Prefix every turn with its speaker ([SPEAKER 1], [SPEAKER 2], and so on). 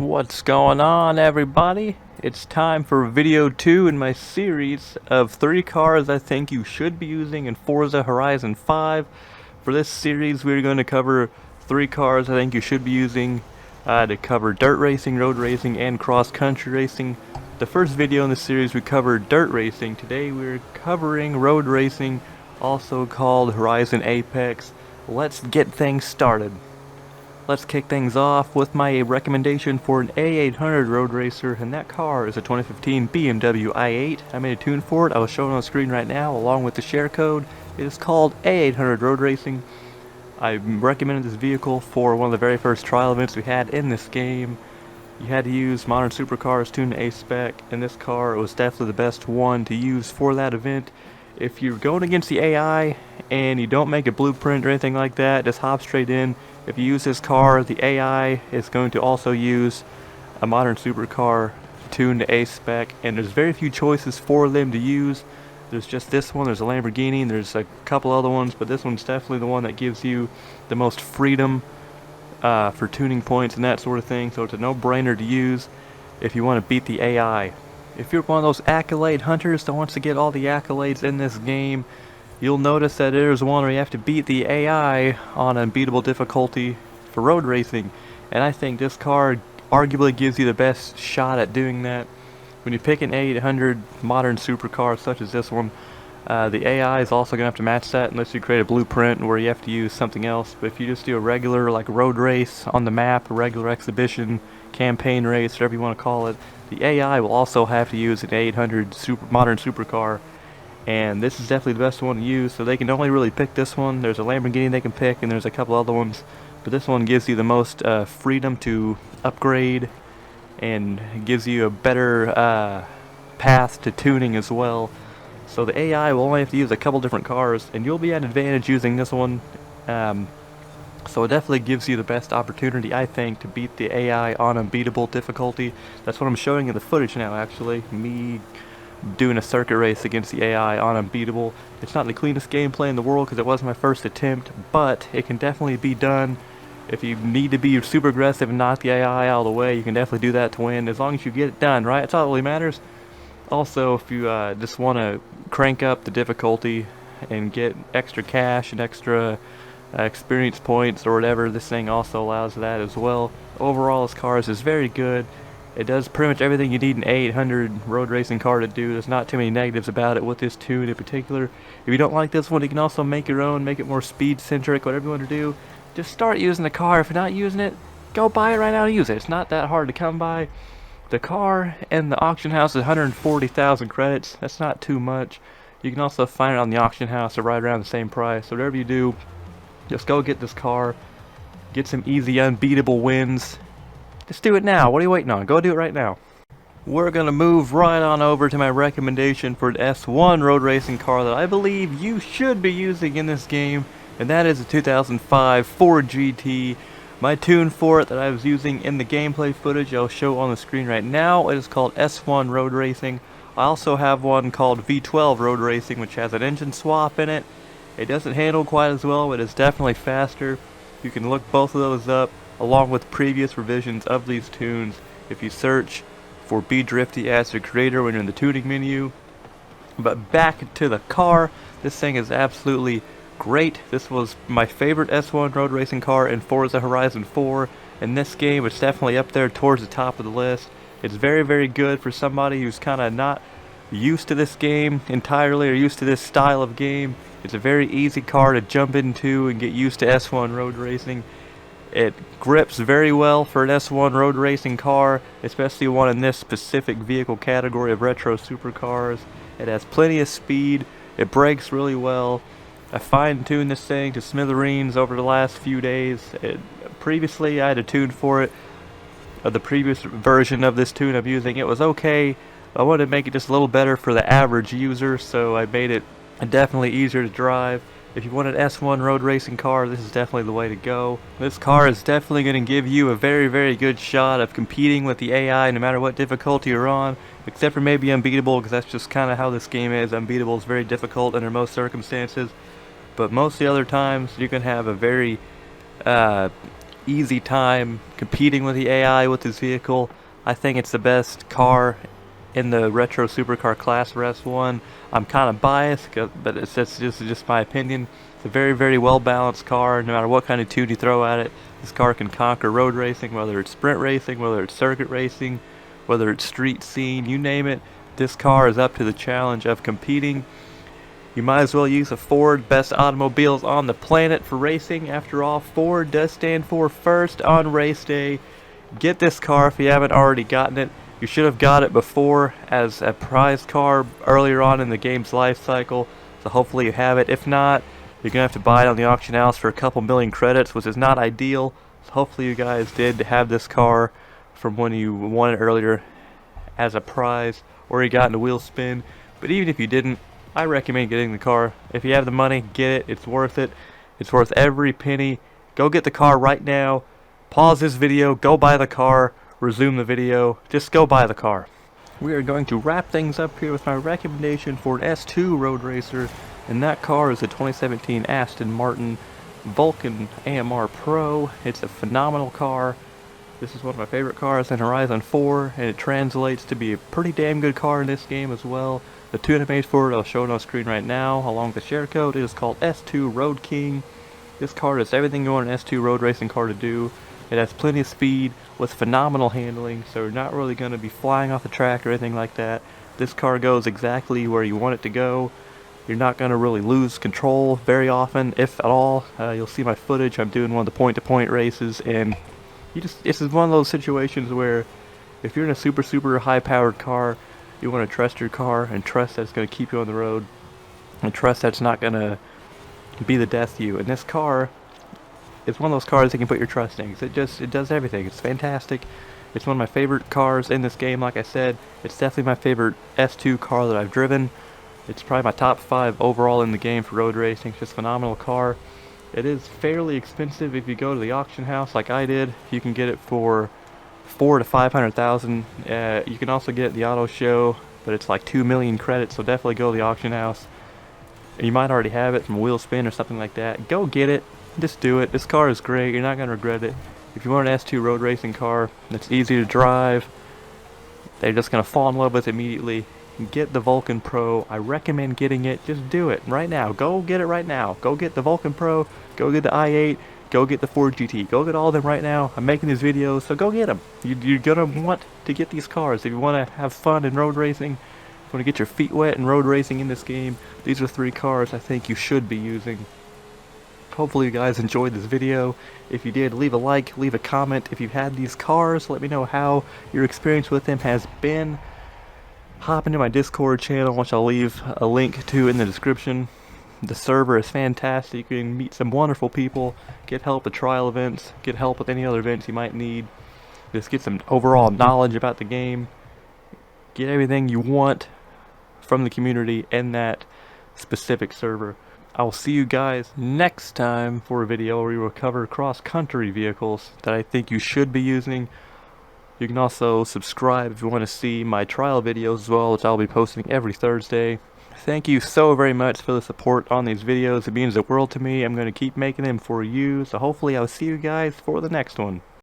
[SPEAKER 1] What's going on, everybody? It's time for video 2 in my series of 3 cars I think you should be using in Forza Horizon 5. For this series, we're going to cover 3 cars I think you should be using to cover dirt racing, road racing, and cross-country racing. The first video in the series we covered dirt racing. Today we're covering road racing, also called Horizon Apex. Let's get things started. Let's kick things off with my recommendation for an A800 road racer, and that car is a 2015 BMW i8. I made a tune for it. I will show it on the screen right now along with the share code. It is called A800 Road Racing. I recommended this vehicle for one of the very first trial events we had in this game. You had to use modern supercars tuned to A-spec, and this car was definitely the best one to use for that event. If you're going against the AI and you don't make a blueprint or anything like that, just hop straight in. If you use this car, the AI is going to also use a modern supercar tuned to A-spec, and there's very few choices for them to use. There's just this one, there's a Lamborghini, and there's a couple other ones, but this one's definitely the one that gives you the most freedom for tuning points and that sort of thing, so it's a no-brainer to use if you want to beat the AI. If you're one of those accolade hunters that wants to get all the accolades in this game, you'll notice that there's one where you have to beat the AI on unbeatable difficulty for road racing, and I think this car arguably gives you the best shot at doing that. When you pick an 800 modern supercar such as this one, the AI is also going to have to match that unless you create a blueprint where you have to use something else. But if you just do a regular like road race on the map, a regular exhibition, campaign race, whatever you want to call it, the AI will also have to use an 800 modern supercar. And this is definitely the best one to use, so they can only really pick this one. There's a Lamborghini they can pick, and there's a couple other ones, but this one gives you the most freedom to upgrade and gives you a better path to tuning as well. So the AI will only have to use a couple different cars, and you'll be at an advantage using this one. So it definitely gives you the best opportunity, I think, to beat the AI on unbeatable difficulty. That's what I'm showing in the footage now, actually. Me doing a circuit race against the AI on unbeatable. It's not the cleanest gameplay in the world because it was my first attempt, but it can definitely be done. If you need to be super aggressive and knock the AI out of the way, you can definitely do that to win, as long as you get it done, right? That's all that really matters. Also, if you just want to crank up the difficulty and get extra cash and extra experience points or whatever, this thing also allows that as well. Overall, this car is very good. It does pretty much everything you need an 800 road racing car to do. There's not too many negatives about it with this tune in particular. If you don't like this one, you can also make your own, make it more speed-centric, whatever you want to do. Just start using the car. If you're not using it, go buy it right now and use it. It's not that hard to come by. The car and the auction house is 140,000 credits. That's not too much. You can also find it on the auction house or right around the same price. So whatever you do, just go get this car. Get some easy, unbeatable wins. Just do it now. What are you waiting on? Go do it right now. We're going to move right on over to my recommendation for an S1 road racing car that I believe you should be using in this game, and that is a 2005 Ford GT. My tune for it that I was using in the gameplay footage I'll show on the screen right now. It is called S1 Road Racing. I also have one called V12 Road Racing, which has an engine swap in it. It doesn't handle quite as well, but it's definitely faster. You can look both of those up along with previous revisions of these tunes if you search for Be Drifty as the creator when you're in the tuning menu. But back to the car, this thing is absolutely great. This was my favorite S1 road racing car in Forza Horizon 4. In this game, it's definitely up there towards the top of the list. It's very good for somebody who's kind of not used to this game entirely or used to this style of game. It's a very easy car to jump into and get used to S1 road racing. It grips very well for an S1 road racing car, especially one in this specific vehicle category of retro supercars. It has plenty of speed. It brakes really well. I fine-tuned this thing to smithereens over the last few days. Previously, I had a tune for it. The previous version of this tune I'm using, it was okay. I wanted to make it just a little better for the average user, so I made it definitely easier to drive. If you want an S1 road racing car, this is definitely the way to go. This car is definitely going to give you a very good shot of competing with the AI no matter what difficulty you're on, except for maybe unbeatable, because that's just kind of how this game is. Unbeatable is very difficult under most circumstances, but most of the other times you can have a very easy time competing with the AI with this vehicle. I think it's the best car in the retro supercar class for S1. I'm kind of biased, but it's just my opinion. It's a very, very well balanced car. No matter what kind of tune you throw at it, this car can conquer road racing, whether it's sprint racing, whether it's circuit racing, whether it's street scene, you name it. This car is up to the challenge of competing. You might as well use a Ford, best automobiles on the planet for racing. After all, Ford does stand for first on race day. Get this car if you haven't already gotten it. You should have got it before as a prize car earlier on in the game's life cycle, so hopefully you have it. If not, you're going to have to buy it on the auction house for a couple million credits, which is not ideal. So hopefully you guys did have this car from when you won it earlier as a prize, or you got in a wheel spin. But even if you didn't, I recommend getting the car. If you have the money, get it. It's worth it. It's worth every penny. Go get the car right now. Pause this video, go buy the car, resume the video, just go buy the car. We are going to wrap things up here with my recommendation for an S2 road racer, and that car is a 2017 Aston Martin Vulcan AMR Pro. It's a phenomenal car. This is one of my favorite cars in Horizon 4, and it translates to be a pretty damn good car in this game as well. The tune I made for it, I'll show it on screen right now, along with the share code. It is called S2 Road King. This car does everything you want an S2 road racing car to do. It has plenty of speed with phenomenal handling, so you're not really going to be flying off the track or anything like that. This car goes exactly where you want it to go. You're not going to really lose control very often, if at all. You'll see my footage. I'm doing one of the point-to-point races, and this is one of those situations where if you're in a super high-powered car, you want to trust your car and trust that it's going to keep you on the road, and trust that it's not going to be the death to you. And this car, it's one of those cars that you can put your trust in. It does everything. It's fantastic. It's one of my favorite cars in this game. Like I said, it's definitely my favorite S2 car that I've driven. It's probably my top 5 overall in the game for road racing. It's just a phenomenal car. It is fairly expensive if you go to the auction house like I did. You can get it for $400,000 to $500,000. You can also get it at the auto show, but it's like 2 million credits, so definitely go to the auction house. You might already have it from wheel spin or something like that. Go get it. Just do it. This car is great. You're not going to regret it. If you want an S2 road racing car that's easy to drive, they're just going to fall in love with it immediately. Get the Vulcan Pro. I recommend getting it. Just do it right now. Go get it right now. Go get the Vulcan Pro. Go get the i8. Go get the Ford GT. Go get all of them right now. I'm making these videos, so go get them. You're going to want to get these cars. If you want to have fun in road racing, if you want to get your feet wet in road racing in this game, these are 3 cars I think you should be using. Hopefully you guys enjoyed this video. If you did, leave a like, leave a comment. If you've had these cars, let me know how your experience with them has been. Hop into my Discord channel, which I'll leave a link to in the description. The server is fantastic. You can meet some wonderful people, get help at trial events, get help with any other events you might need. Just get some overall knowledge about the game. Get everything you want from the community in that specific server. I will see you guys next time for a video where we will cover cross-country vehicles that I think you should be using. You can also subscribe if you want to see my trial videos as well, which I'll be posting every Thursday. Thank you so very much for the support on these videos. It means the world to me. I'm going to keep making them for you, so hopefully I'll see you guys for the next one.